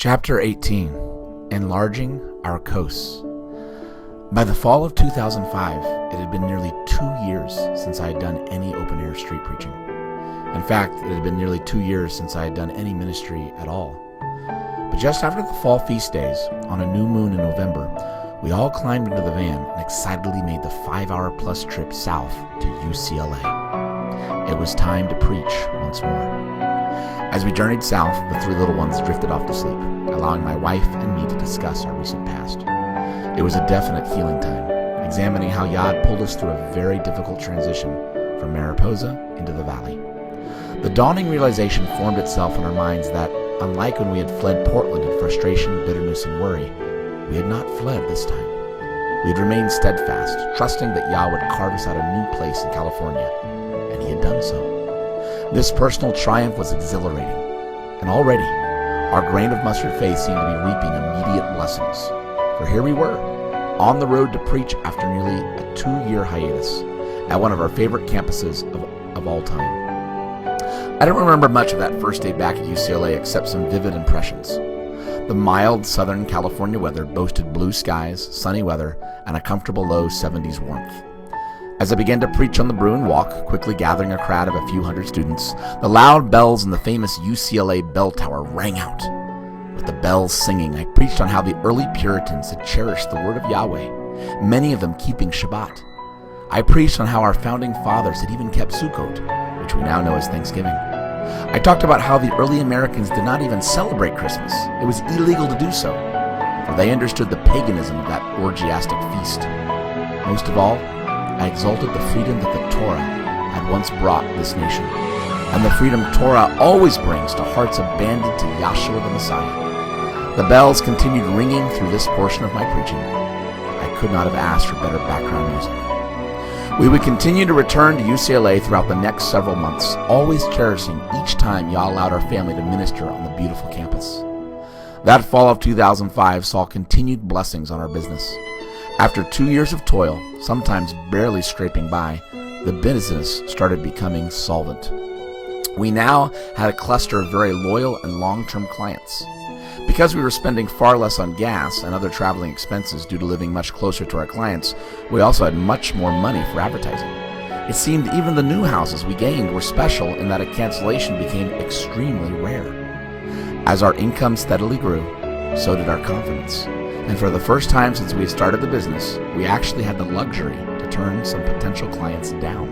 Chapter 18, Enlarging Our Coasts. By the fall of 2005, it had been nearly 2 years since I had done any open-air street preaching. In fact, it had been nearly 2 years since I had done any ministry at all. But just after the fall feast days, on a new moon in November, we all climbed into the van and excitedly made the 5-hour-plus trip south to UCLA. It was time to preach once more. As we journeyed south, the three little ones drifted off to sleep, allowing my wife and me to discuss our recent past. It was a definite healing time, examining how Yad pulled us through a very difficult transition from Mariposa into the valley. The dawning realization formed itself in our minds that, unlike when we had fled Portland in frustration, bitterness, and worry, we had not fled this time. We had remained steadfast, trusting that Yah would carve us out a new place in California, and He had done so. This personal triumph was exhilarating, and already our grain of mustard faith seemed to be reaping immediate blessings. For here we were, on the road to preach after nearly a 2-year hiatus at one of our favorite campuses of all time. I don't remember much of that first day back at UCLA except some vivid impressions. The mild Southern California weather boasted blue skies, sunny weather, and a comfortable low 70s warmth. As I began to preach on the Bruin Walk, quickly gathering a crowd of a few hundred students, the loud bells in the famous UCLA bell tower rang out. With the bells singing, I preached on how the early Puritans had cherished the word of Yahweh, many of them keeping Shabbat. I preached on how our founding fathers had even kept Sukkot, which we now know as Thanksgiving. I talked about how the early Americans did not even celebrate Christmas. It was illegal to do so, for they understood the paganism of that orgiastic feast. Most of all, I exalted the freedom that the Torah had once brought this nation, and the freedom Torah always brings to hearts abandoned to Yahshua the Messiah. The bells continued ringing through this portion of my preaching. I could not have asked for better background music. We would continue to return to UCLA throughout the next several months, always cherishing each time Yah allowed our family to minister on the beautiful campus. That fall of 2005 saw continued blessings on our business. After 2 years of toil, sometimes barely scraping by, the business started becoming solvent. We now had a cluster of very loyal and long-term clients. Because we were spending far less on gas and other traveling expenses due to living much closer to our clients, we also had much more money for advertising. It seemed even the new houses we gained were special in that a cancellation became extremely rare. As our income steadily grew, so did our confidence. And for the first time since we had started the business, we actually had the luxury to turn some potential clients down.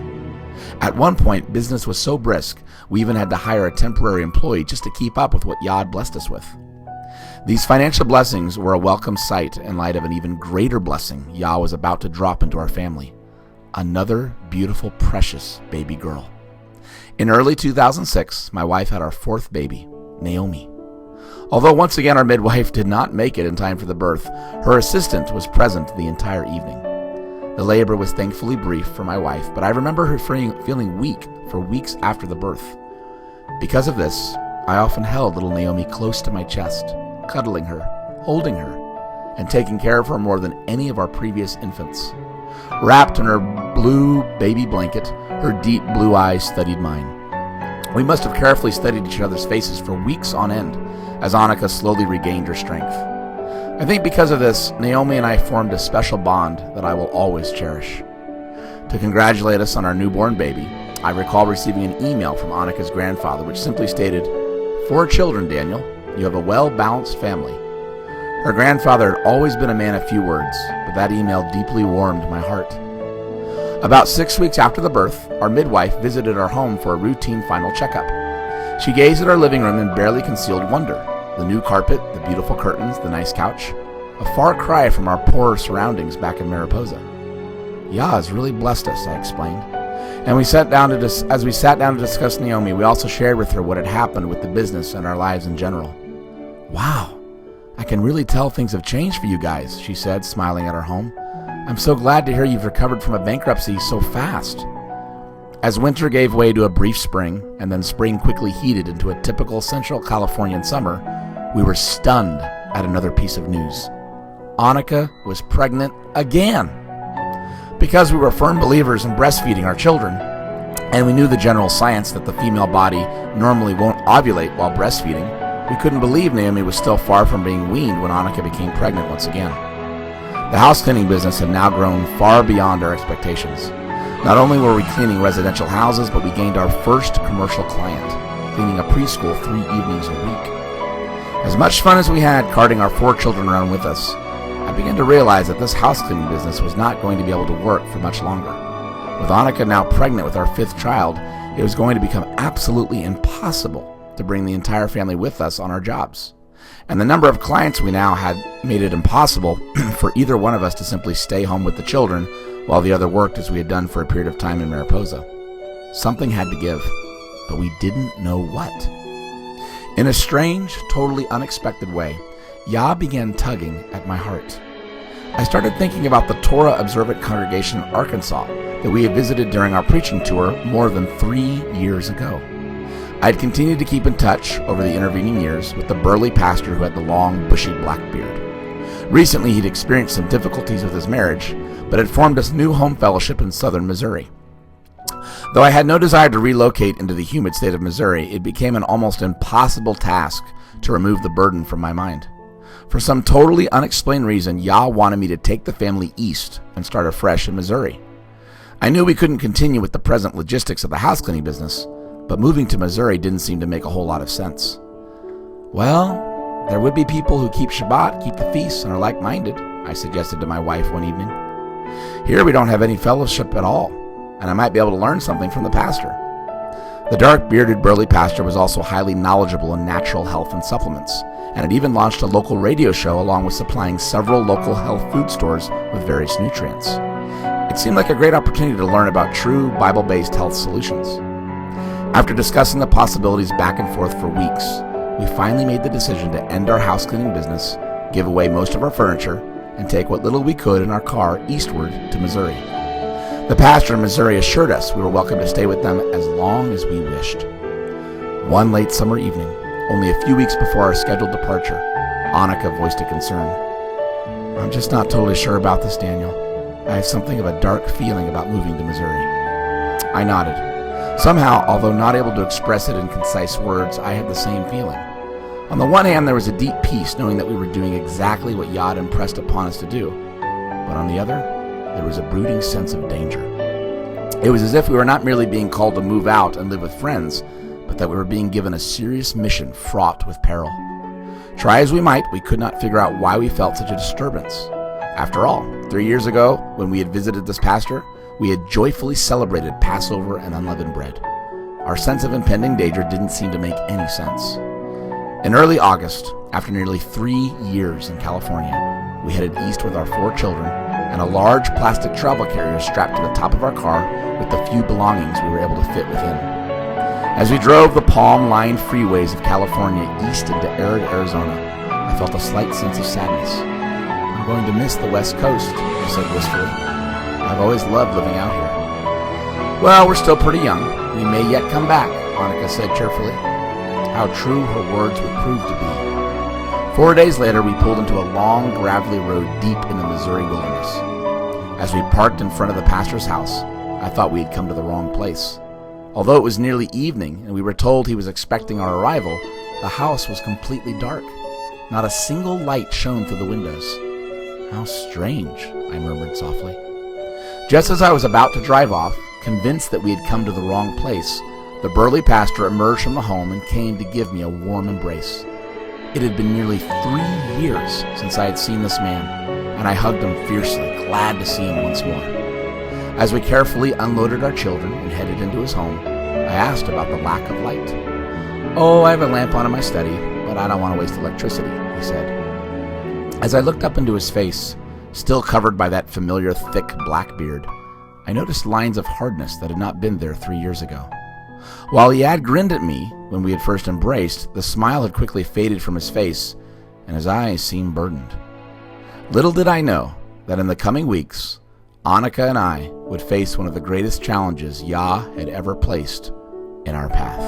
At one point, business was so brisk, we even had to hire a temporary employee just to keep up with what Yad blessed us with. These financial blessings were a welcome sight in light of an even greater blessing Yah was about to drop into our family. Another beautiful, precious baby girl. In early 2006, my wife had our fourth baby, Naomi. Although once again our midwife did not make it in time for the birth, her assistant was present the entire evening. The labor was thankfully brief for my wife, but I remember her feeling weak for weeks after the birth. Because of this, I often held little Naomi close to my chest, cuddling her, holding her, and taking care of her more than any of our previous infants. Wrapped in her blue baby blanket, her deep blue eyes studied mine. We must have carefully studied each other's faces for weeks on end, as Annika slowly regained her strength. I think because of this, Naomi and I formed a special bond that I will always cherish. To congratulate us on our newborn baby, I recall receiving an email from Annika's grandfather which simply stated, "4 children, Daniel. You have a well-balanced family." Her grandfather had always been a man of few words, but that email deeply warmed my heart. About 6 weeks after the birth, our midwife visited our home for a routine final checkup. She gazed at our living room in barely concealed wonder. The new carpet, the beautiful curtains, the nice couch. A far cry from our poorer surroundings back in Mariposa. Yah has really blessed us, I explained. And as we sat down to discuss Naomi, we also shared with her what had happened with the business and our lives in general. "Wow, I can really tell things have changed for you guys," she said, smiling at our home. "I'm so glad to hear you've recovered from a bankruptcy so fast." As winter gave way to a brief spring, and then spring quickly heated into a typical Central Californian summer, we were stunned at another piece of news. Annika was pregnant again. Because we were firm believers in breastfeeding our children, and we knew the general science that the female body normally won't ovulate while breastfeeding, We couldn't believe Naomi was still far from being weaned when Annika became pregnant once again. The house cleaning business had now grown far beyond our expectations. Not only were we cleaning residential houses, but we gained our first commercial client, cleaning a preschool 3 evenings a week. As much fun as we had carting our 4 children around with us, I began to realize that this house cleaning business was not going to be able to work for much longer. With Annika now pregnant with our 5th child, it was going to become absolutely impossible to bring the entire family with us on our jobs. And the number of clients we now had made it impossible for either one of us to simply stay home with the children while the other worked as we had done for a period of time in Mariposa. Something had to give, but we didn't know what. In a strange, totally unexpected way, Yah began tugging at my heart. I started thinking about the Torah observant congregation in Arkansas that we had visited during our preaching tour more than 3 years ago. I had continued to keep in touch over the intervening years with the burly pastor who had the long, bushy black beard. Recently, he'd experienced some difficulties with his marriage, but had formed a new home fellowship in southern Missouri. Though I had no desire to relocate into the humid state of Missouri, it became an almost impossible task to remove the burden from my mind. For some totally unexplained reason, Yah wanted me to take the family east and start afresh in Missouri. I knew we couldn't continue with the present logistics of the house cleaning business, but moving to Missouri didn't seem to make a whole lot of sense. Well, there would be people who keep Shabbat, keep the feasts, and are like-minded, I suggested to my wife one evening. Here we don't have any fellowship at all, and I might be able to learn something from the pastor. The dark-bearded burly pastor was also highly knowledgeable in natural health and supplements, and had even launched a local radio show along with supplying several local health food stores with various nutrients. It seemed like a great opportunity to learn about true Bible-based health solutions. After discussing the possibilities back and forth for weeks, we finally made the decision to end our house cleaning business, give away most of our furniture, and take what little we could in our car eastward to Missouri. The pastor in Missouri assured us we were welcome to stay with them as long as we wished. One late summer evening, only a few weeks before our scheduled departure, Annika voiced a concern. "I'm just not totally sure about this, Daniel. I have something of a dark feeling about moving to Missouri." I nodded. Somehow, although not able to express it in concise words, I had the same feeling. On the one hand, there was a deep peace knowing that we were doing exactly what Yah impressed upon us to do. But on the other, there was a brooding sense of danger. It was as if we were not merely being called to move out and live with friends, but that we were being given a serious mission fraught with peril. Try as we might, we could not figure out why we felt such a disturbance. After all, 3 years ago, when we had visited this pastor, we had joyfully celebrated Passover and unleavened bread. Our sense of impending danger didn't seem to make any sense. In early August, after nearly 3 years in California, we headed east with our 4 children and a large plastic travel carrier strapped to the top of our car with the few belongings we were able to fit within. As we drove the palm-lined freeways of California east into arid Arizona, I felt a slight sense of sadness. "I'm going to miss the West Coast," I said wistfully. "I've always loved living out here." "Well, we're still pretty young. We may yet come back," Annika said cheerfully. How true her words would prove to be. 4 days later, we pulled into a long, gravelly road deep in the Missouri wilderness. As we parked in front of the pastor's house, I thought we had come to the wrong place. Although it was nearly evening and we were told he was expecting our arrival, the house was completely dark. Not a single light shone through the windows. "How strange," I murmured softly. Just as I was about to drive off, convinced that we had come to the wrong place, the burly pastor emerged from the home and came to give me a warm embrace. It had been nearly 3 years since I had seen this man, and I hugged him fiercely, glad to see him once more. As we carefully unloaded our children and headed into his home, I asked about the lack of light. "Oh, I have a lamp on in my study, but I don't want to waste electricity," he said. As I looked up into his face, still covered by that familiar thick black beard, I noticed lines of hardness that had not been there 3 years ago. While he had grinned at me when we had first embraced, the smile had quickly faded from his face, and his eyes seemed burdened. Little did I know that in the coming weeks, Annika and I would face one of the greatest challenges Yah had ever placed in our path.